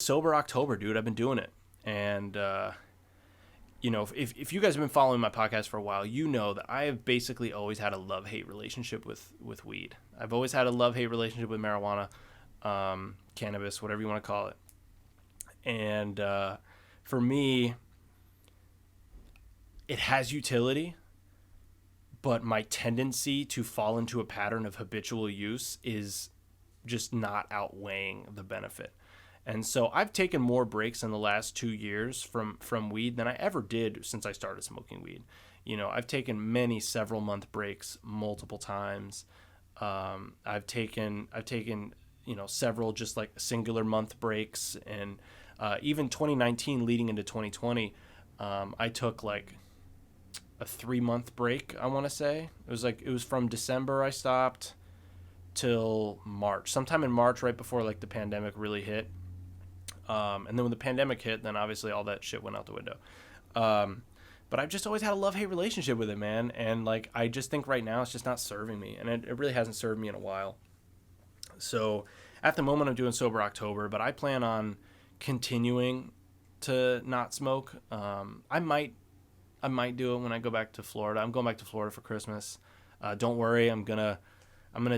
Sober October, dude. I've been doing it. And, if you guys have been following my podcast for a while, you know that I have basically always had a love-hate relationship with weed. I've always had a love-hate relationship with marijuana, cannabis, whatever you want to call it. And for me, it has utility, but my tendency to fall into a pattern of habitual use is just not outweighing the benefit. And so I've taken more breaks in the last 2 years from weed than I ever did since I started smoking weed. I've taken many several month breaks multiple times. I've taken several just like singular month breaks, and even 2019 leading into 2020, I took like a 3 month break. I want to say it was from December I stopped till March, sometime in March, right before like the pandemic really hit. And then when the pandemic hit, then obviously all that shit went out the window. But I've just always had a love-hate relationship with it, man. And like, I just think right now it's just not serving me, and it really hasn't served me in a while. So at the moment I'm doing Sober October, but I plan on continuing to not smoke. I might do it when I go back to Florida. I'm going back to Florida for Christmas. Don't worry, I'm gonna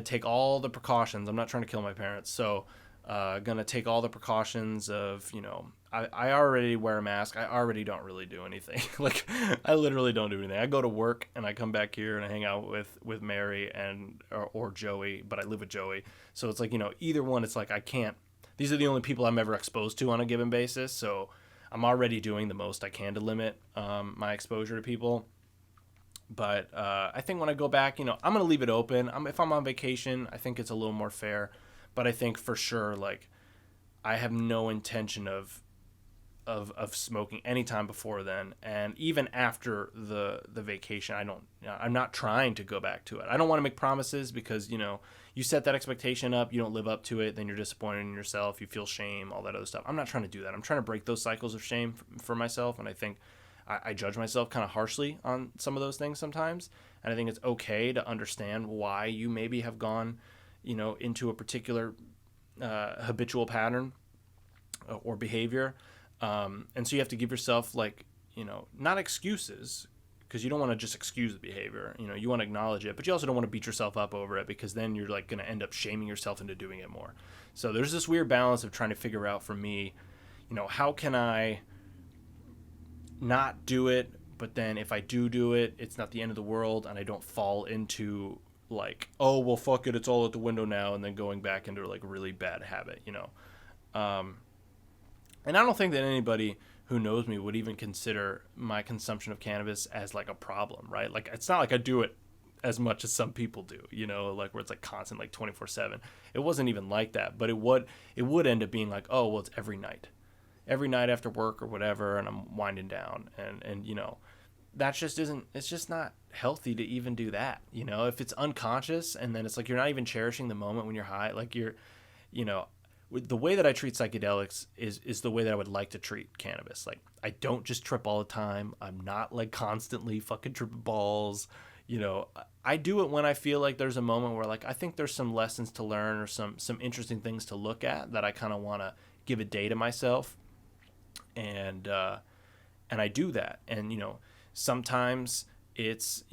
take all the precautions. I'm not trying to kill my parents, so gonna take all the precautions of, I already wear a mask. I already don't really do anything. Like, I literally don't do anything. I go to work and I come back here and I hang out with Mary or Joey, but I live with Joey. So it's like, either one, it's like I can't. These are the only people I'm ever exposed to on a given basis. So I'm already doing the most I can to limit my exposure to people. But I think when I go back, I'm going to leave it open. If I'm on vacation, I think it's a little more fair. But I think for sure, like, I have no intention of smoking anytime before then, and even after the vacation, I'm not trying to go back to it. I don't want to make promises because you set that expectation up, you don't live up to it, then you're disappointed in yourself, you feel shame, all that other stuff. I'm not trying to do that. I'm trying to break those cycles of shame for myself, and I think I judge myself kind of harshly on some of those things sometimes, and I think it's okay to understand why you maybe have gone into a particular habitual pattern or behavior. And so you have to give yourself, like, not excuses, because you don't want to just excuse the behavior. You want to acknowledge it, but you also don't want to beat yourself up over it, because then you're like going to end up shaming yourself into doing it more. So there's this weird balance of trying to figure out for me, how can I not do it, but then if I do it, it's not the end of the world, and I don't fall into like, oh, well, fuck it, it's all out the window now, and then going back into like a really bad habit, and I don't think that anybody who knows me would even consider my consumption of cannabis as like a problem, right? Like, it's not like I do it as much as some people do, like where it's like constant, like 24/7. It wasn't even like that, but it would end up being like, oh, well, it's every night after work or whatever, and I'm winding down, and that just isn't, it's just not healthy to even do that. If it's unconscious, and then it's like you're not even cherishing the moment when you're high, like the way that I treat psychedelics is the way that I would like to treat cannabis. Like, I don't just trip all the time. I'm not like constantly fucking tripping balls. I do it when I feel like there's a moment where, like, I think there's some lessons to learn or some interesting things to look at that I kind of want to give a day to myself. And I do that. And, sometimes it's,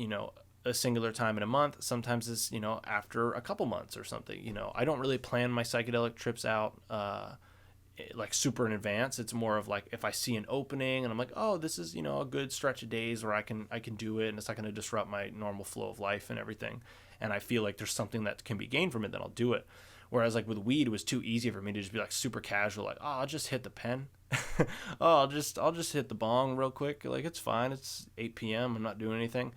a singular time in a month. Sometimes it's, after a couple months or something. I don't really plan my psychedelic trips out like super in advance. It's more of like, if I see an opening and I'm like, oh, this is, a good stretch of days where I can do it, and it's not going to disrupt my normal flow of life and everything, and I feel like there's something that can be gained from it, then I'll do it. Whereas like with weed, it was too easy for me to just be like super casual, like, oh, I'll just hit the pen. Oh, I'll just hit the bong real quick. Like, it's fine. It's 8 p.m. I'm not doing anything.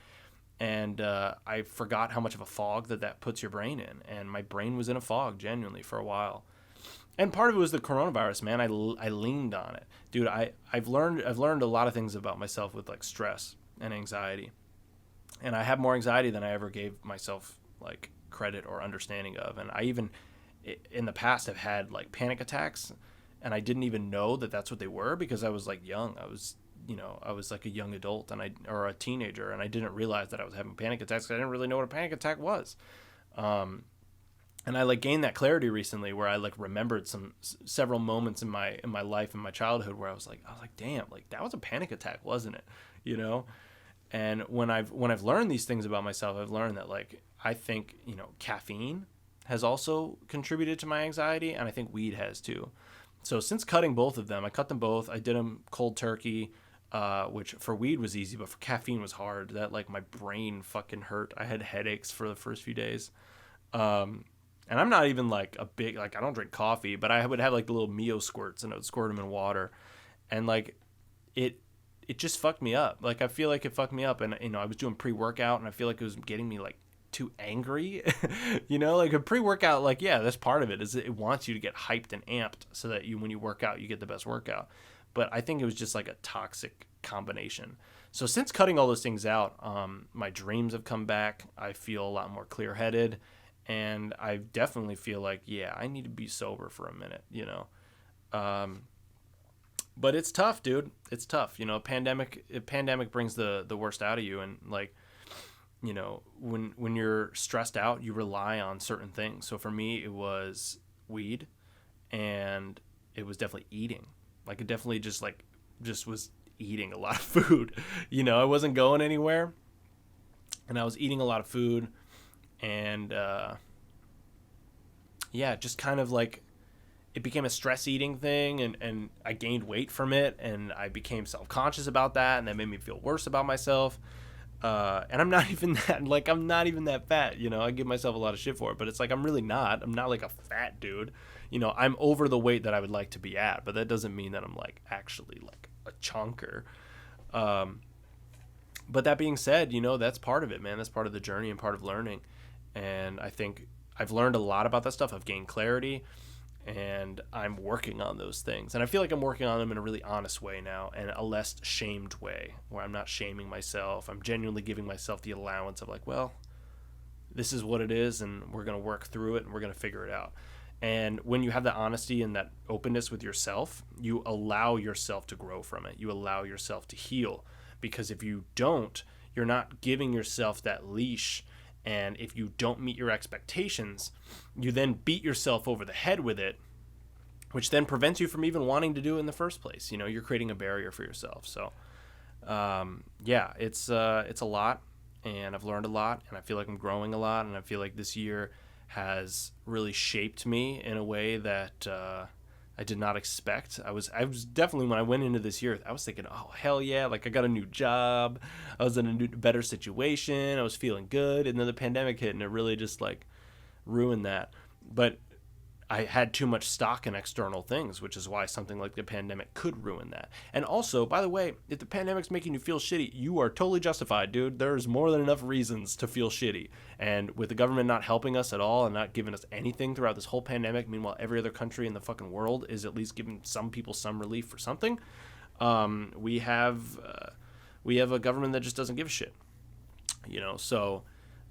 And I forgot how much of a fog that puts your brain in. And my brain was in a fog, genuinely, for a while. And part of it was the coronavirus, man. I leaned on it. Dude, I've learned a lot of things about myself with, like, stress and anxiety. And I have more anxiety than I ever gave myself, like, credit or understanding of. And I even, in the past, have had, like, panic attacks. And I didn't even know that that's what they were, because I was, like, young. I was like a young adult or a teenager, and I didn't realize that I was having panic attacks, because I didn't really know what a panic attack was. And I like gained that clarity recently where I like remembered several moments in my life in my childhood where I was like, damn, like that was a panic attack, wasn't it? You know? And when I've learned these things about myself, I've learned that like I think, caffeine has also contributed to my anxiety, and I think weed has too. So since cutting both of them, I cut them both. I did them cold turkey, which for weed was easy, but for caffeine was hard. That like my brain fucking hurt. I had headaches for the first few days. And I'm not even like a big, like I don't drink coffee, but I would have like the little Mio squirts and I would squirt them in water. And like it just fucked me up. Like I feel like it fucked me up. And I was doing pre-workout and I feel like it was getting me like too angry. Like a pre-workout, like, yeah, that's part of it, is it wants you to get hyped and amped so that when you work out, you get the best workout. But I think it was just like a toxic combination. So since cutting all those things out, my dreams have come back. I feel a lot more clear-headed, and I definitely feel like, yeah, I need to be sober for a minute, but it's tough, dude. It's tough. A pandemic brings the worst out of you, and like, when you're stressed out, you rely on certain things. So for me, it was weed, and it was definitely eating. Like it definitely just was eating a lot of food. I wasn't going anywhere, and I was eating a lot of food, and yeah, just kind of like it became a stress eating thing, and I gained weight from it, and I became self-conscious about that, and that made me feel worse about myself. And I'm not even that fat, I give myself a lot of shit for it, but it's like, I'm not like a fat dude. I'm over the weight that I would like to be at, but that doesn't mean that I'm like actually like a chunker. But that being said, that's part of it, man. That's part of the journey and part of learning. And I think I've learned a lot about that stuff. I've gained clarity, and I'm working on those things. And I feel like I'm working on them in a really honest way now, and a less shamed way, where I'm not shaming myself. I'm genuinely giving myself the allowance of like, well, this is what it is, and we're going to work through it, and we're going to figure it out. And when you have that honesty and that openness with yourself, you allow yourself to grow from it. You allow yourself to heal. Because if you don't, you're not giving yourself that leash. And if you don't meet your expectations, you then beat yourself over the head with it, which then prevents you from even wanting to do it in the first place. You're creating a barrier for yourself. So, yeah, it's a lot, and I've learned a lot, and I feel like I'm growing a lot, and I feel like this year has really shaped me in a way that I did not expect. I was definitely, when I went into this year, I was thinking, oh, hell yeah, like I got a new job. I was in a better situation. I was feeling good. And then the pandemic hit, and it really just like ruined that. But I had too much stock in external things, which is why something like the pandemic could ruin that. And also, by the way, if the pandemic's making you feel shitty, you are totally justified, dude. There's more than enough reasons to feel shitty. And with the government not helping us at all and not giving us anything throughout this whole pandemic, meanwhile every other country in the fucking world is at least giving some people some relief for something, we have a government that just doesn't give a shit.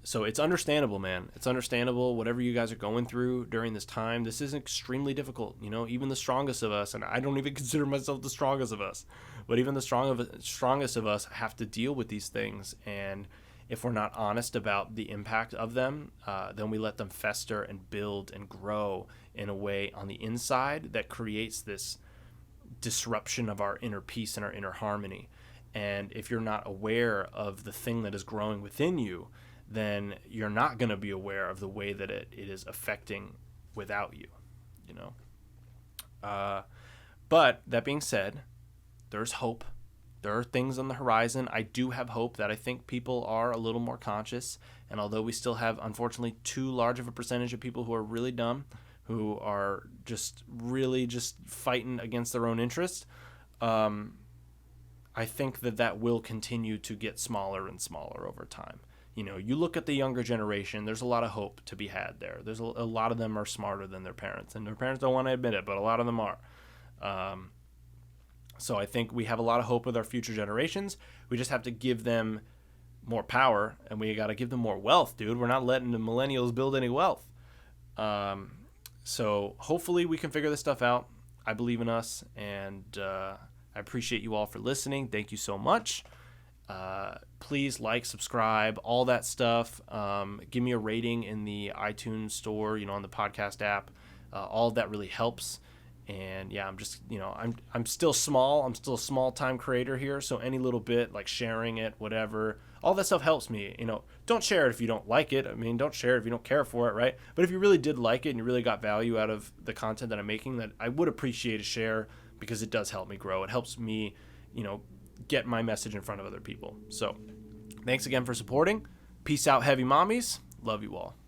So it's understandable, man. It's understandable, whatever you guys are going through during this time. This is extremely difficult. Even the strongest of us, and I don't even consider myself the strongest of us, but even the strongest of us have to deal with these things. And if we're not honest about the impact of them, then we let them fester and build and grow in a way on the inside that creates this disruption of our inner peace and our inner harmony. And if you're not aware of the thing that is growing within you, then you're not going to be aware of the way that it is affecting without you, But that being said, there's hope. There are things on the horizon. I do have hope that I think people are a little more conscious. And although we still have, unfortunately, too large of a percentage of people who are really dumb, who are just really just fighting against their own interests, I think that will continue to get smaller and smaller over time. You look at the younger generation, there's a lot of hope to be had there. There's a lot of them are smarter than their parents, and their parents don't want to admit it, but a lot of them are. So I think we have a lot of hope with our future generations. We just have to give them more power, and we got to give them more wealth, dude. We're not letting the millennials build any wealth. So hopefully we can figure this stuff out. I believe in us, and I appreciate you all for listening. Thank you so much. Please like, subscribe, all that stuff. Give me a rating in the iTunes store, on the podcast app. All of that really helps. And yeah, I'm just, I'm still small. I'm still a small time creator here. So any little bit, like sharing it, whatever, all that stuff helps me. Don't share it if you don't like it. I mean, don't share it if you don't care for it, right? But if you really did like it and you really got value out of the content that I'm making, that I would appreciate a share, because it does help me grow. It helps me, get my message in front of other people. So thanks again for supporting. Peace out, heavy mommies. Love you all.